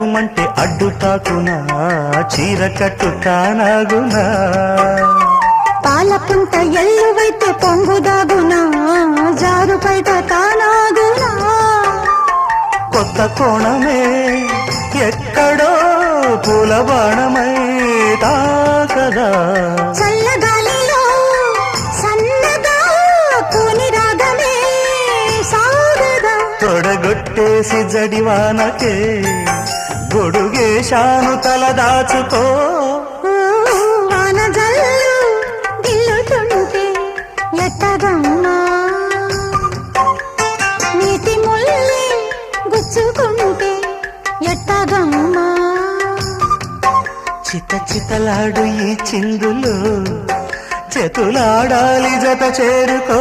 మంటే అడ్డు తాకునా చీర కట్టు కానాగునా పాలపుంట ఎల్లువైతే పొంగుదాగునా జారు బయట తానాగునా కొత్త కోణమే ఎక్కడో పూల బాణమై తాకదా చల్లగాలిలో సన్నగా కూని రాగమే సాగదా తొడగొట్టేసి జడివానకే గొడుగేశాను తల దాచుకో వాన జల్లు గిల్లుతుంటే ఎట్టగమ్మా నీటి ముల్లి గుచ్చుకుంటే ఎట్టగమ్మా చిత చితలాడు ఈ చిందులో చేతులాడాలి జత చేరుకో